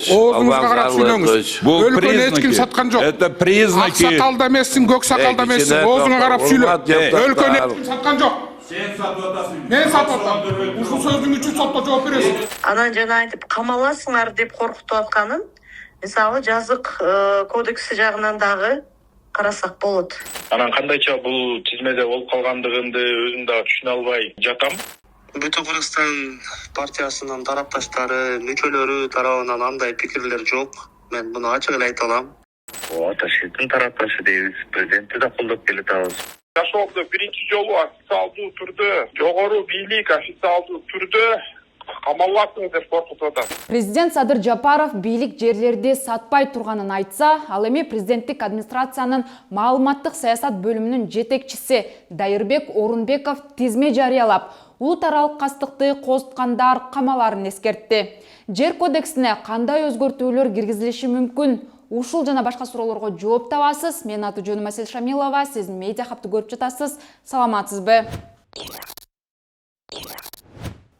Оозуңузга карап сүйлөңүз. Бул Өлкөнү эч ким саткан жок. Это признаки. Ак сакалда эмессиң, көк сакалда эмессиң. Оозуңа карап сүйлө. Өлкөнү эч ким саткан жок. Сен сатып атасың. Мен сатып атам. Ушул сөзүң үчүн сотто жооп бересиң. Анан жана айтып камаласыңар деп коркутуп атканын, мисалы жазык кодекси жагынан дагы карасак болот. Анан кандайча бул тизмеде болуп калгандыгымды өзүм дагы түшүнө албай жатам. Бүтүн Кыргызстан партиясынын тарапташтары, мүчөлөрү тарабынан андай пикирлер жок. Мен муну ачык эле айта алам. Аташиттин тарапташы дейбиз, президентти да колдоп келатабыз. Жашоодо биринчи жолу официалдуу түрдө, жогору бийлик официалдуу түрдө камаласың деп коркутуп атат. Президент Садыр Жапаров бийлик жерлерди сатпай турганын айтса, ал эми президенттик администрациянын маалыматтык саясат бөлүмүнүн жетекчиси Дайырбек Орунбеков тизме жарыялап, улут аралык кастыкты козуткандар камаларын эскертти. Жер кодексине кандай өзгөртүүлөр киргизилиши мүмкүн? Ушул жана башка суроолорго жооп табасыз. Мен аты жөнүм Асель Шамилова, сиз медиа хабты көрүп жатасыз. Саламатсызбы?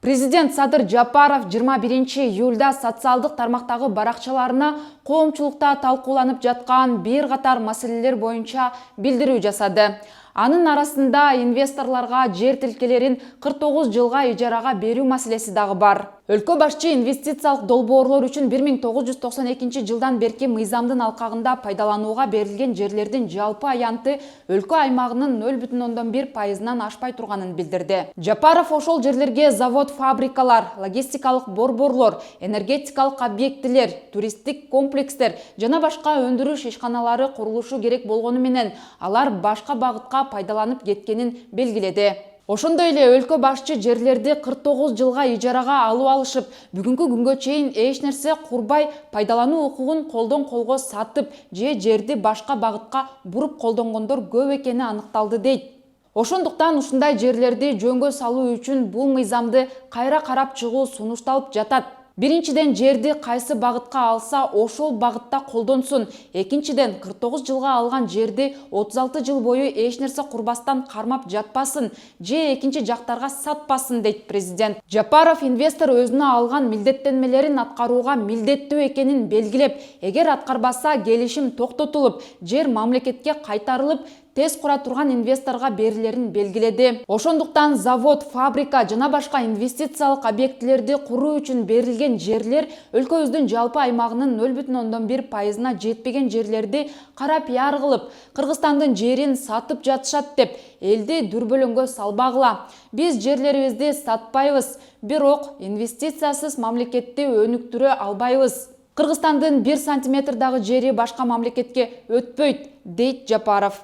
Президент Садыр Жапаров 21 июлда социалдык тармактагы баракчаларына коомчулукта талкууланып жаткан бир катар маселелер боюнча билдирүү жасады. Анын арасында инвесторлорго жер тилкелерин 49 жылга ижарага берүү маселеси дагы бар. Өлкө башчы инвестициялык долбоорлор үчүн 1992 жылдан берки мыйзамдын алкагында пайдаланууга берилген жерлердин жалпы аянты өлкө аймагынын 0,1%-нан ашпай турганын билдирди. Жапаров ошол жерлерге завод, фабрикалар, логистикалык борборлор, энергетикалык объектилер, туристтик комплекстер жана башка өндүрүш ишканалары курулушу керек болгону менен алар башка багытка пайдаланып кеткенин белгиледи. Ошондой эле өлкө башчы жерлерди 49 жылга ижарага алып алышып, бүгүнкү күнгө чейин эч нерсе курбай пайдалануу укугун колдон колго сатып же жерди башка багытка буруп колдонгондор көп экени аныкталды дейт. Ошондуктан ушундай жерлерди жөнгө салуу үчүн бул мыйзамды кайра карап чыгуу сунушталып жатат. Биринчиден, жерди кайсы багытка алса, ошол багытта колдонсун. Экинчиден, 49 жылга алган жерди 36 жыл бою эч нерсе курбастан кармап жатпасын, же экинчи жактарга сатпасын, дейт президент. Жапаров инвестор өзүнө алган милдеттенмелерин аткарууга милдеттүү экенин белгилеп, эгер аткарбаса келишим токтотулуп, жер мамлекетке кайтарылып, тез кура турган инвесторго берилерин белгиледи. Ошондуктан завод, фабрика жана башка инвестициялык объектилерди куруу үчүн берилген жерлер өлкөбүздүн жалпы аймагынын 0,1%-на жетпеген жерлерди кара пиар кылып, Кыргызстандын жерин сатып жатышат деп элди дүрбөлөңгө салбагыла. Биз жерлерибизди сатпайбыз, бирок инвестициясыз мамлекетти өнүктүрө албайбыз. Кыргызстандын 1 сантиметрдагы жери башка мамлекетке өтпөйт, дейт Жапаров.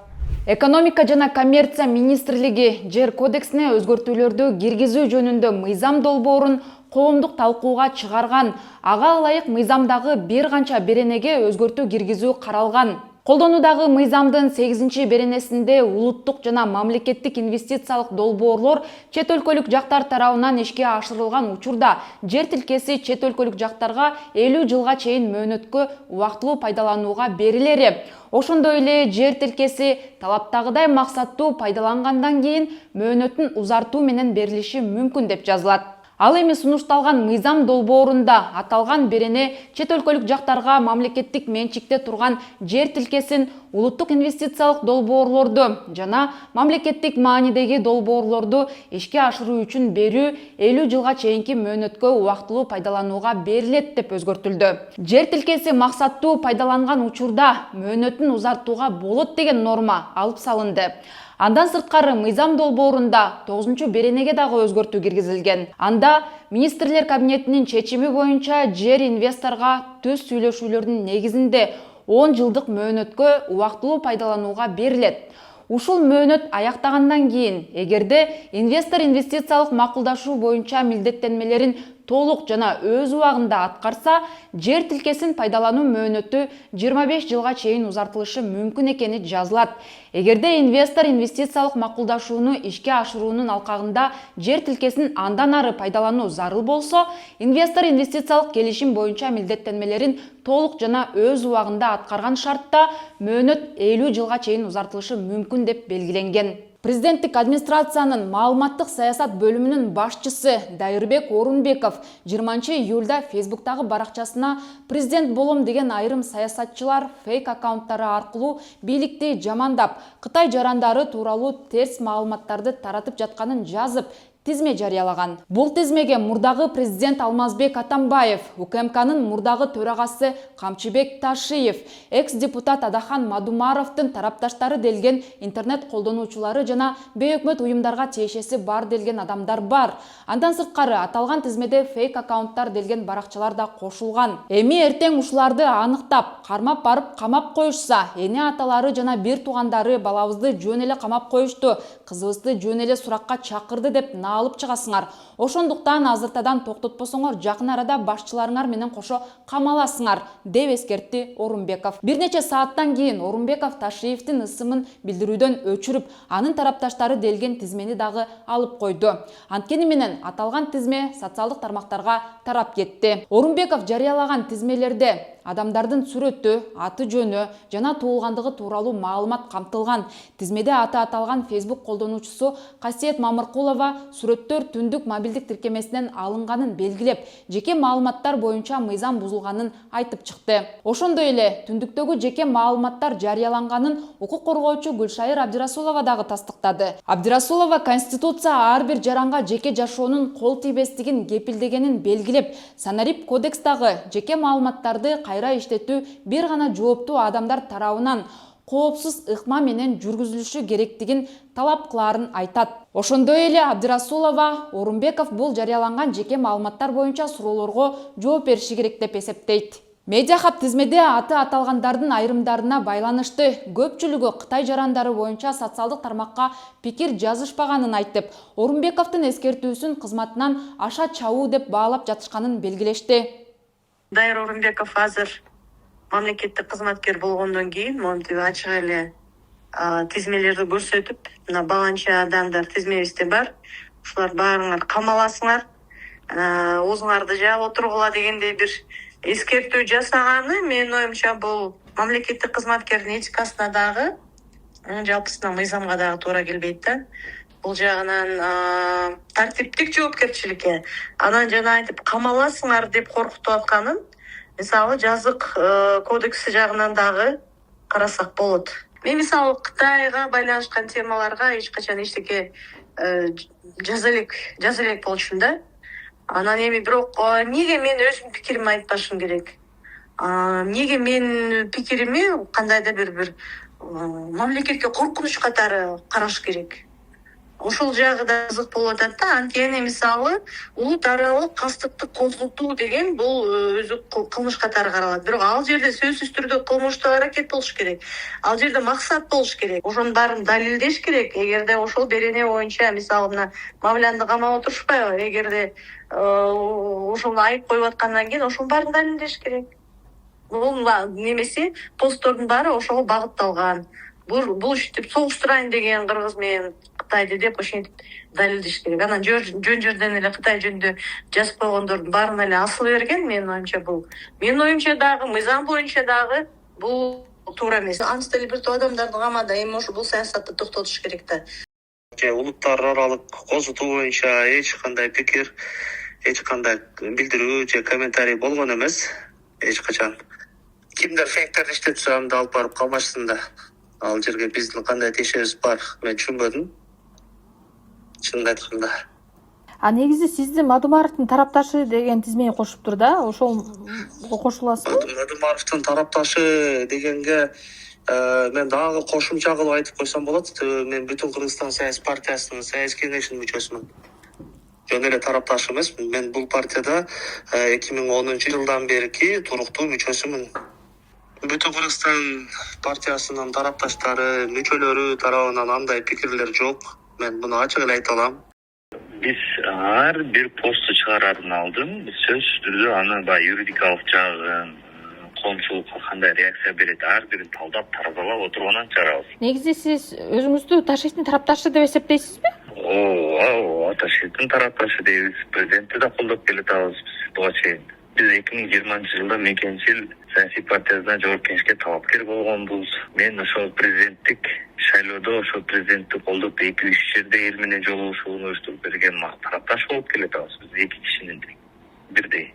Экономика жана коммерция министрлиги жер кодексине өзгөртүүлөрдү киргизүү жөнүндө мыйзам долбоорун коомдук талкууга чыгарган. Ага ылайык мыйзамдагы бир канча беренеге өзгөртүү киргизүү каралган. Колдонуудагы мыйзамдын 8 беренесинде улуттук жана мамлекеттик инвестициялык долбоорлор чет өлкөлүк жактар тарабынан ишке ашырылган учурда жер тилкеси чет өлкөлүк жактарга 50 жылга чейин мөөнөткө убактылуу пайдаланууга берилери. Ошондой эле жер тилкеси талаптагыдай максаттуу пайдалангандан кийин мөөнөтүн узартуу менен берилиши мүмкүн деп жазылат. Ал эми сунушталган мыйзам долбоорунда аталган берене чет өлкөлүк жактарга мамлекеттик менчикте турган жер тилкесин, улуттук инвестициялык долбоорлорду жана мамлекеттик маанидеги долбоорлорду ишке ашыруу үчүн берүү 50 жылга чейинки мөөнөткө убактылуу пайдаланууга берилет деп өзгөртүлдү. Жер тилкеси максаттуу пайдаланган учурда мөөнөтүн узартууга болот деген норма алып салынды. Андан сырткары мыйзам долбоорунда 9 беренеге дагы өзгөртүү киргизилген. Анда министрлер кабинетинин чечими боюнча жер инвесторго түз сүйлөшүүлөрдүн негизинде 10 жылдык мөөнөткө убактылуу пайдаланууга берилет. Ушул мөөнөт аяктагандан кийин, эгерде инвестор инвестициялык макулдашуу боюнча милдеттенмелерин толук жана өз убагында аткарса, жер тилкесин пайдалануу мөөнөтү 25 жылга чейин узартылышы мүмкүн экени жазылат. Эгерде инвестор инвестициялык макулдашууну ишке ашыруунун алкагында жер тилкесин андан ары пайдалануу зарыл болсо, инвестор инвестициялык келишим боюнча милдеттенмелерин толук жана өз убагында аткарган шартта мөөнөт 50 жылга чейин узартылышы мүмкүн деп белгиленген. Президенттик администрациянын маалыматтык саясат бөлүмүнүн башчысы Дайырбек Орунбеков 20 июлда Фейсбуктагы баракчасына президент болом деген айрым саясатчылар фейк аккаунттары аркылуу бийликти жамандап, Кытай жарандары тууралуу терс маалыматтарды таратып жатканын жазып, тизме жарыялаган. Бул тизмеге мурдагы президент Алмазбек Атамбаев, УКМКнын мурдагы төрагасы Камчыбек Ташиев, экс-депутат Адахан Мадумаровдун тарапташтары делген интернет колдонуучулары жана бейөкмөт уюмдарга тиешеси бар делген адамдар бар. Андан сырткары аталган тизмеде фейк аккаунттар делген баракчалар да кошулган. Эми эртең ушуларды аныктап, кармап барып камап коюшса, эне аталары жана бир туугандары балабызды жөн эле камап коюшту, кызыбызды жөн эле суракка чакырды деп алып чыгасыңар. Ошондуктан азыртадан токтотпосоңор жакын арада башчыларыңар менен кошо камаласыңар, деп эскертти Орунбеков. Бир нече сааттан кийин Орунбеков Ташиевдин ысымын билдирүүдөн өчүрүп, анын тарапташтары делген тизмени дагы алып койду. Анткени менен аталган тизме социалдык тармактарга тарап кетти. Орунбеков жарыялаган тизмелерде адамдардын сүрөтү, аты жөнү жана туулгандыгы тууралуу маалымат камтылган. Тизмеде аты аталган Facebook колдонуучусу Касиет Мамыркулова сүрөттөр түндүк мобилдик тиркемесинен алынганын белгилеп, жеке маалыматтар боюнча мыйзам бузулганын айтып чыкты. Ошондой эле түндүктөгү жеке маалыматтар жарыяланганын укук коргоочу Гүлшайыр Абдирасулова дагы тастыктады. Абдирасулова Конституция ар бир жаранга жеке жашоонун кол тийбестигин кепилдегенин белгилеп, Санарип кодекстагы жеке маалыматтарды кайра иштетүү бир гана жооптуу адамдар тарабынан коопсуз ыкма менен жүргүзүлүшү керектигин талап кылаарын айтат. Ошондой эле Абдирасулова Орунбеков бул жарыяланган жеке маалыматтар боюнча суроолорго жооп бериши керек деп эсептейт. Медиахаб тизмеде аты аталгандардын айрымдарына байланышты көпчүлүгү Кытай жарандары боюнча социалдык тармакка пикир жазышпаганын айтып, Орунбековдун эскертүүсүн кызматынан аша чабуу деп баалап жатышканын белгилешти. Дайыр Орунбеков азыр мамлекеттик кызматкер болгондон кийин монтип ачык эле тизмелерди көрсөтүп, мына баланча адамдар тизмебизде бар. Ушулар баарыңар камаласыңар, оозуңарды жаап отургула дегендей бир эскертүү жасаганы, менин оюмча, бул мамлекеттик кызматкердин этикасына дагы, жалпысына мыйзамга дагы туура келбейт да. Бул жагынан тартиптик жоопкерчиликке, анан жана айтып камаласыңар деп коркутуп атканын, мисалы жазык кодекси жагынан дагы карасак болот. Мен мисалы Кытайга байланышкан темаларга эч качан эчтеке жаза элек болчумун да. Анан эми бирок эмнеге мен өзүмдүн пикиримди айтпашым керек? Эмнеге мен пикирими кандайдыр бир мамлекетке коркунуч катары караш керек? Ошол жагы да кызык болуп атат да. Анткени мисалы улут аралык кастыктык козготуу деген бул өзү кылмыш катары каралат. Бирок ал жерде сөзсүз түрдө кылмыштуу аракет болуш керек. Ал жерде максат болуш керек. Ошонун баарын далилдеш керек. Эгерде ошол берене боюнча мисалы мына Мавлянды камап отурушпайбы? Эгерде ошону айып коюп аткандан кийин ошонун баарын далилдеш керек. Бул немесе посттордун баары ошого багытталган. Бул ушинтип согуштурайын деген кыргыз менен Кытайды деп ошентип далилдеш керек. Анан жөн жерден эле Кытай жөнүндө жазып койгондордун баарына эле асыл берген, менин оюмча бул. Менин оюмча дагы мыйзам боюнча дагы бул туура эмес. Анча деле бир топ адамдарды камада, эми ошо бул саясатты токтотуш керек да. Улуттар аралык козутуу боюнча эч кандай пикир, эч кандай билдирүү же комментарий болгон эмес эч качан. Кимдер фейктерди иштетсе анда алып барып камашсын да. Ал жерге биздин кандай тиешебиз бар, мен түшүнбөдүм. Чынын айтканда. Негизи сиздин Мадумаровдун тарапташы деген тизмеге кошуптур да, ошол кошуласызбы? Мадумаровдун тарапташы дегенге мен дагы кошумча кылып айтып койсом болот. Мен бүтүн Кыргызстан саясий партиясынын саясий кеңешинин мүчөсүмүн. Жөн эле тарапташ эмесмин. Мен бул партияда 2010-жылдан берки туруктуу мүчөсүмүн. Бүтүн Кыргызстан партиясынын тарапташтары, мүчөлөрү тарабынан андай пикирлер жок. Мен муну ачык эле айта алам. Биз ар бир посту чыгарардын алдын сөзсүз түрдө аны баягы юридикалык жагын, коомчулукка кандай реакция берет, ар бирин талдап таразалап отургандан чыгарабыз. Негизи сиз өзүңүздү Ташиевдин тарапташы деп эсептейсизби? Ташиевдин тарапташы дейбиз. Президентти да колдоп келатабыз буга чейин. Biz 2020-жылда мекенчил саясий партиясына жоопкерчиликке талапкер болгонбуз. Мен ошол президенттик шайлоодо ошол президентти колдоп 2-3 жерде эл менен жолугушууну уюштуруп берген тарапташ болуп келатабыз. Биз 2 кишинин бирдей.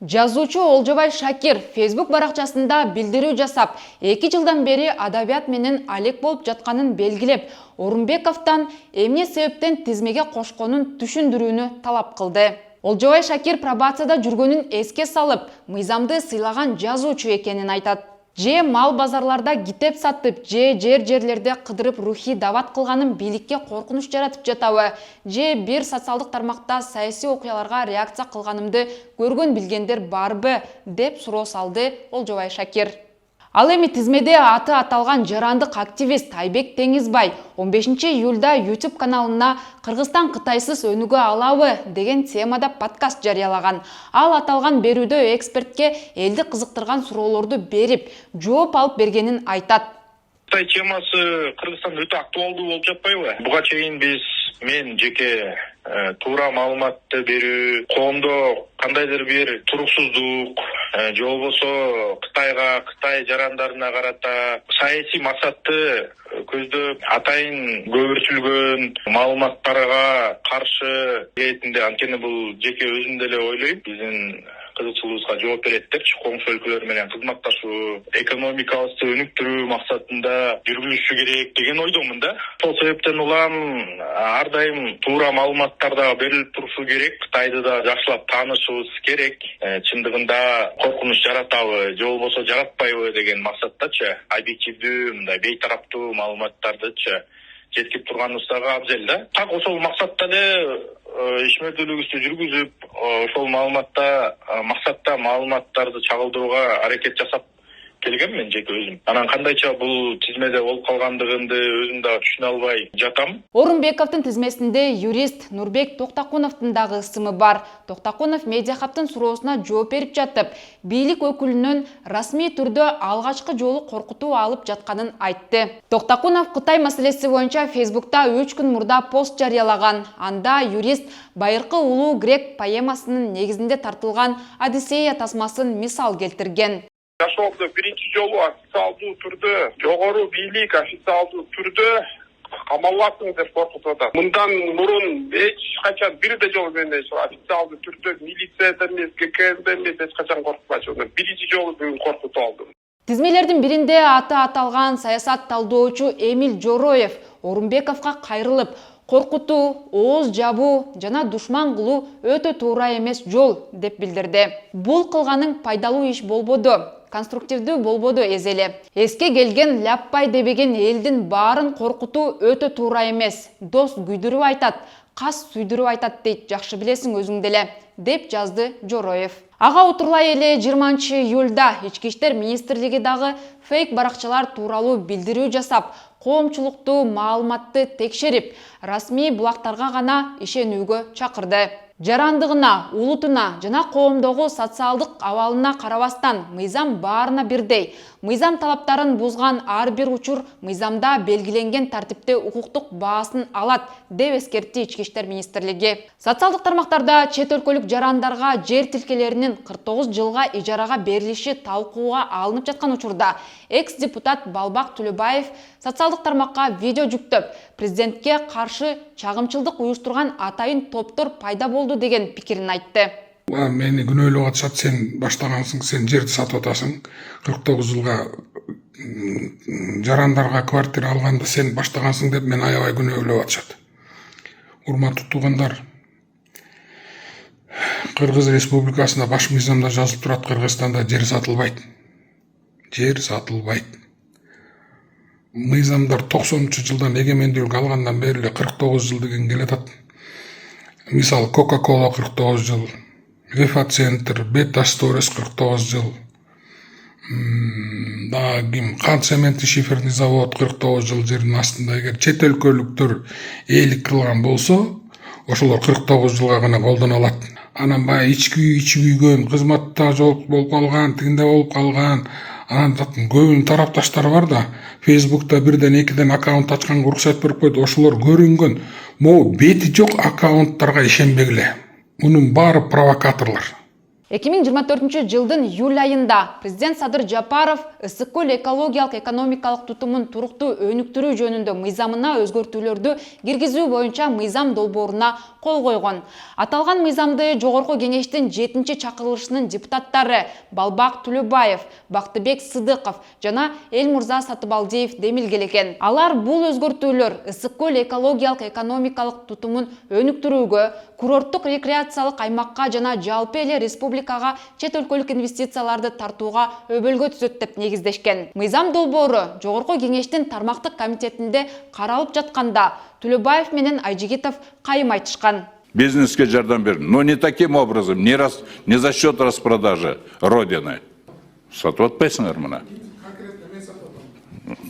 Жазуучу Олжобай Шакир Facebook баракчасында билдирүү жасап, 2 жылдан бери адабият менен алек болуп жатканын белгилеп, Орунбековдон эмне себептен тизмеге кошконун түшүндүрүүнү талап кылды. Олжобай Шакир пробацияда жүргөнүн эске салып, мыйзамды сыйлаган жазуучу экенин айтат. Же мал базарларда китеп сатып, же жерлерде кыдырып рухий дават кылганын бийликке коркунуч жаратып жатабы, же бир социалдык тармакта саясий окуяларга реакция кылганымды көргөн билгендер барбы деп суроо салды Олжобай Шакир. Ал эми тизмеде аты аталган жарандык активист Айбек Теңизбай 15 июлда YouTube каналына Кыргызстан Кытайсыз өнүгө алабы деген темада подкаст жарыялаган. Ал аталган берүүдө экспертке элди кызыктырган суроолорду берип, жооп алып бергенин айтат. Кытай темасы Кыргызстанда өтө актуалдуу болуп жатпайбы? Буга чейин мен жеке туура маалыматты берүү, коомдо кандайдыр бир туруксуздук, же болбосо Кытай жарандарына карата саясий максатты көздөп атайын көбүртүлгөн маалыматтарга каршы кетинде, анткени бул жеке өзүм деле ойлойм, биздин кызыкчылыгыбызга жооп берет депчи, коңшу өлкөлөр менен кызматташуу, экономикабызды өнүктүрүү максатында жүргүзүшү керек деген ойдомун да. Сол себептен улам ар дайым туура маалыматтарда берилип турушу керек, Кытайды да жакшылап таанышыбыз керек. Чындыгында коркунуч жаратабы, же болбосо жаратпайбы деген максаттачы, объективдүү, мындай бейтараптуу маалыматтардычы жеткирип турганыбыз дагы абзел да. Так ошол максатта эле ишмердүүлүгүбүздү жүргүзүп, ошол максатта маалыматтарды чагылдырууга аракет жасап келгенмин жеке өзүм. Анан кандайча бул тизмеде болуп калгандыгынды өзүм дагы түшүнө албай жатам. Орунбековдун тизмесинде юрист Нурбек Токтакуновдун дагы ысымы бар. Токтакунов Медиахабтын суроосуна жооп берип жатып, бийлик өкүлүнөн расмий түрдө алгачкы жолу коркутуу алып жатканын айтты. Токтакунов Кытай маселеси боюнча Facebook'та 3 күн мурда пост жарыялаган. Анда юрист байыркы улуу грек поэмасынын негизинде тартылган Одиссея тасмасын мисал келтирген. Жашоомдо биринчи жолу официалдуу түрдө, жогору бийлик официалдуу түрдө камаласың деп коркутуп атат. Мындан мурун эч качан бирде жолу мен официалдуу түрдө милицияда эмес, ГКМде эмес эч качан коркутпачумун. Биринчи жолу бүгүн коркутуп алдым. Тизмелердин биринде аты аталган саясат талдоочу Эмиль Жороев Орунбековго кайрылып, коркутуу, ооз жабуу жана душман кылуу өтө туура эмес жол деп билдирди. Бул кылганың пайдалуу иш болбоду, конструктивдүү болбоду эзеле. Эске келген ляппай дебеген элдин баарын коркутуу өтө туура эмес. Дос күйдүрүп айтат, кас сүйдүрүп айтат дейт, жакшы билесиң өзүң деле, деп жазды Жороев. Ага утурлай эле 20 июлда Ички иштер министрлиги дагы фейк баракчалар тууралуу билдирүү жасап, коомчулукту маалыматты текшерип, расмий булактарга гана ишенүүгө чакырды. Жарандыгына, улутуна жана коомдогу социалдык абалына карабастан мыйзам баарына бирдей. Мыйзам талаптарын бузган ар бир учур мыйзамда белгиленген тартипте укуктук баасын алат, деп эскертти Ички иштер министрлиги. Социалдык тармактарда чет өлкөлүк жарандарга жер тилкелеринин 49 жылга ижарага берилиши талкууга алынып жаткан учурда экс-депутат Балбак Түлөбаев социалдык тармакка видео жүктөп, президентке каршы чагымчылдык уюштурган атайын топтор пайда болду деген пикирин айтты. Мени күнөөлөп атышат, сен баштагансың, сен жерди сатып атасың. 49 жылга жарандарга квартира алганда сен баштагансың деп мени аябай күнөөлөп атышат. Урматтуу туугандар, Кыргыз Республикасында баш мыйзамда жазылып турат, Кыргызстанда жер сатылбайт. Жер сатылбайт. Мыйзамдар 90 жылдан эгемендүүлүк алгандан бери 49 жыл деген келатат. Мисалы Coca-Cola 49 жыл, Вефа-центр, Бета-сторис 49 жыл, кант цементти шиферный завод 49 жыл жердин астында. Эгер чет өлкөлүктөр ээлик кылган болсо, ошолор 49 жылга гана колдоно алат. Анан баягы ички күйгөн, кызматта жолук болуп калган, тигинде болуп калган, анан көбүнүн тарапташтары бар да, Facebook'та бирден экиден аккаунт ачканга уруксат берип койду. Ошолор көрүнгөн, могу бети жок аккаунттарга ишенбегиле. Мунун баары провокаторлор. 2024 жылдын июль айында президент Садыр Жапаров ысык көл экологиялык экономикалык тутумун туруктуу өнүктүрүү жөнүндө мыйзамына өзгөртүүлөрдү киргизүү боюнча мыйзам долбооруна кол койгон. Аталган мыйзамды жогорку кеңештин 7-чи чакырылышынын депутаттары Балбак Түлөбаев, Бактыбек Сыдыков жана Элмурза Сатыбалдиев демилгелеген. Алар бул өзгөртүүлөр ысык көл экологиялык экономикалык тутумун өнүктүрүүгө, курорттук рекреациялык аймакка жана жалпы эле республикага чет өлкөлүк инвестицияларды тартууга өбөлгө түзөт деп негиздешкен. Мыйзам долбоору жогорку кеңештин тармактык комитетинде каралып жатканда Түлөбаев менен Айжигитов кайым айтышкан. Бизнеске жардам берин, но не таким образом, не за счет распродажи Родины. Сатып атпайсыңар мына.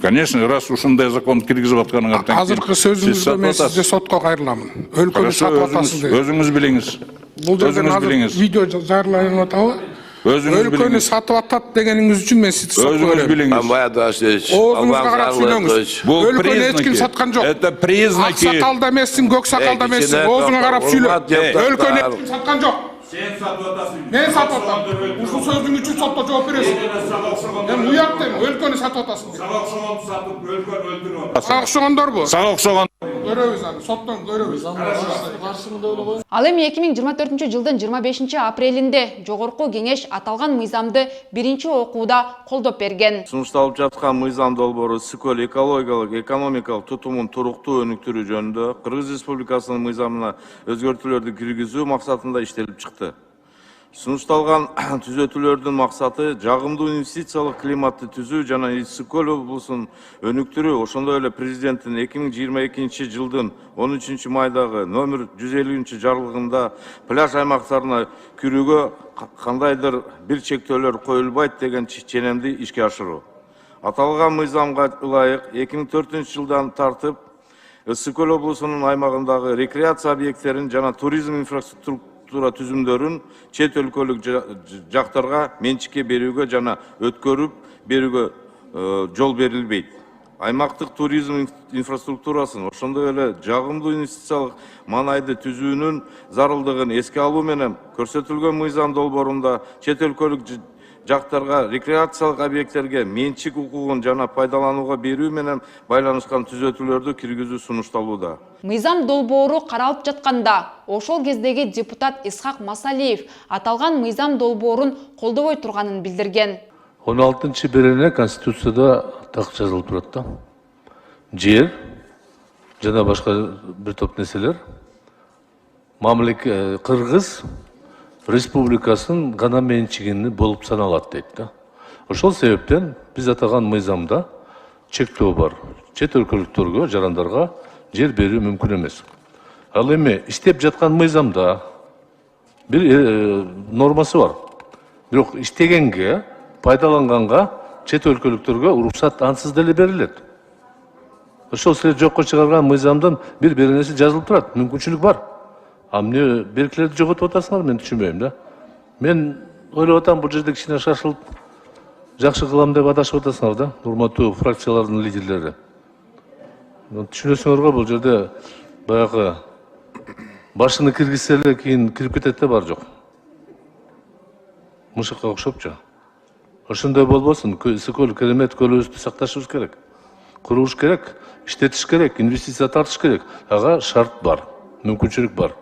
Конечно, раз ушундай закон киргизип атканыңардан кийин. Азыркы сөзүңүздө мен сизди сотко кайрыламын. Өлкөнү сатып атасыз деп. Өзүңүз билиңиз. Бул жерден азыр видео жарыяланып атабы? Өлкөнү сатып атат дегениңиз үчүн мен сизди сотко Өзүңүз билиңиз. Оозуңузга карап сүйлөңүз. Өлкөнү эч ким саткан жок. Это признаки. Ак сакалда эмессиң, көк сакалда эмессиң. Оозуңа карап сүйлө. Өлкөнү эч ким саткан жок. Сен сатып атасың. Мен сатып атам. Ушул сөзүң үчүн сотто жооп бересиң. Мен уят дейм, өлкөнү сатып атасың. Сага окшогонду сатып, өлкөнү өлтүрүп атасың. Сага окшогондорбу? Сага окшогон. Көрөбүз аны, соттон көрөбүз. Ал эми 2024 жылдын 25 апрелинде жогорку кеңеш аталган мыйзамды биринчи окууда колдоп берген. Сунушталып жаткан мыйзам долбоору ысык көл экологиялык, экономикалык тутумун туруктуу өнүктүрүү жөнүндө Кыргыз Республикасынын мыйзамына өзгөртүүлөрдү киргизүү максатында иштелип чыкты. Сунушталган түзөтүүлөрдүн максаты жагымдуу инвестициялык климатты түзүү жана ысык көл облусун өнүктүрүү, ошондой эле президенттин 2022 жылдын 13 майдагы номер 150 жарлыгында пляж аймактарына кирүүгө кандайдыр бир чектөөлөр коюлбайт деген ченемди ишке ашыруу. Аталган мыйзамга ылайык 2004 жылдан тартып ысык көл облусунун аймагындагы рекреация объекттерин жана туризм инфраструктура түзүмдөрүн чет өлкөлүк жактарга менчикке берүүгө жана өткөрүп берүүгө жол берилбейт. Аймактык туризм инфраструктурасын, ошондой эле жагымдуу инвестициялык маанайды түзүүнүн зарылдыгын эске алуу менен көрсөтүлгөн мыйзам долбоорунда чет өлкөлүк жактарга рекреациялык объекттерге менчик укугун жана пайдаланууга берүү менен байланышкан түзөтүүлөрдү киргизүү сунушталууда. Мыйзам долбоору каралып жатканда ошол кездеги депутат Исхак Масалиев аталган мыйзам долбоорун колдобой турганын билдирген. 16-берене Конституцияда так жазылып турат да. Жер жана башка бир топ нерселер мамлекет Кыргыз Республикасынын гана менчигини болуп саналат дейт да. Ошол себептен биз атаган мыйзамда чектөө бар. Чет өлкөлүктөргө, жарандарга жер берүү мүмкүн эмес. Ал эми иштеп жаткан мыйзамда бир нормасы бар. Бирок иштегенге, пайдаланганга чет өлкөлүктөргө уруксат ансыз деле берилет. Ошол силер жокко чыгарган мыйзамдын бир беренеси жазылып турат, мүмкүнчүлүк бар. А эмне беркилерди жоготуп атасыңар, мен түшүнбөйм да. Мен ойлоп атам, бул жерде кичине шашылып жакшы кылам деп адашып атасыңар да, урматтуу фракциялардын лидерлери. Түшүнөсүңөр го, бул жерде баягы башыны киргизсе эле кийин кирип кетет да, бар жок. Мышыкка окшопчу. Ошондой болбосун, ысык көл керемет көлүбүздү сакташыбыз керек. Курууш керек, иштетиш керек, инвестиция тартыш керек. Ага шарт бар, мүмкүнчүлүк бар.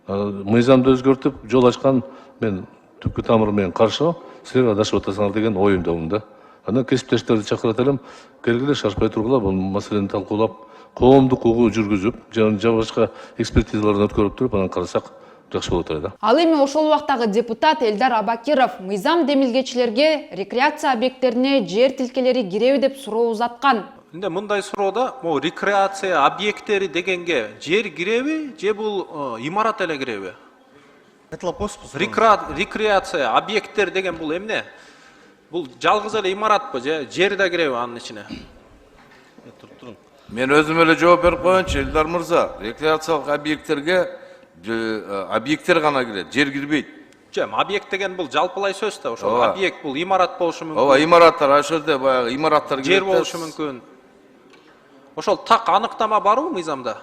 Мыйзамды өзгөртүп, жол ачкан мен түпкү тамыры менен каршы, силер адашып атасыңар деген оюмдамын да. Анан кесиптештерди чакырат элем, келгиле шашпай тургула, бул маселени талкуулап, коомдук угуу жүргүзүп, жана башка экспертизаларын өткөрүп туруп, анан карасак жакшы болот эле да. Ал эми ошол убактагы депутат Элдар Абакиров мыйзам демилгечилерге рекреация объекттерине жер тилкелери киреби деп суроо узаткан. Энди мындай суроода, могу рекреация объекттери дегенге жер киреби, же бул имарат эле киреби? Рекреация объекттер деген бул эмне? Бул жалгыз эле имаратпы, же жер да киреби анын ичине? Мен өзүм эле жооп берип коеюнчу, Элдар мырза. Рекреациялык объекттерге объекттер гана кирет, жер кирбейт. Объект деген бул жалпылай сөз да, ошол объект бул имарат болушу мүмкүн. Ооба, имараттар, ошол жерде баягы имараттар кирет. Жер болушу мүмкүн. Ошол так аныктама барбы мыйзамда?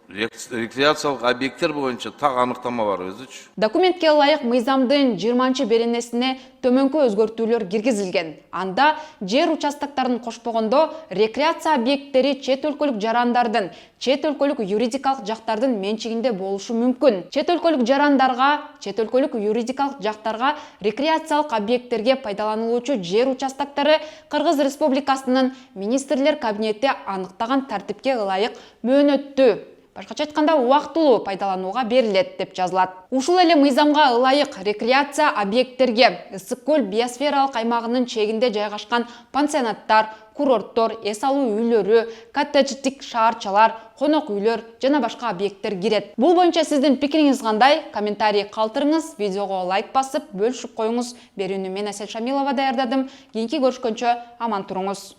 рекреациялык объекттер боюнча так аныктама бар өзүчү. Документке ылайык мыйзамдын 20 беренесине төмөнкү өзгөртүүлөр киргизилген. Анда жер участоктарын кошпогондо рекреация объекттери чет өлкөлүк жарандардын, чет өлкөлүк юридикалык жактардын менчигинде болушу мүмкүн. Чет өлкөлүк жарандарга, чет өлкөлүк юридикалык жактарга рекреациялык объекттерге пайдаланылуучу жер участоктору Кыргыз Республикасынын министрлер кабинети аныктаган тартипке ылайык мөөнөттүү, башкача айтканда убактылуу пайдаланууга берилет деп жазылат. Ушул эле мыйзамга ылайык рекреация объекттерге Ысык көл биосфералык аймагынын чегинде жайгашкан пансионаттар, курорттор, эс алуу үйлөрү, коттедждик шаарчалар, конок үйлөр жана башка объекттер кирет. Бул боюнча сиздин пикириңиз кандай? Комментарий калтырыңыз, видеого лайк басып, бөлүшүп коюңуз. Берүүнү мен Асель Шамилова даярдадым. Кийинки көрүшкөнчө аман туруңуз.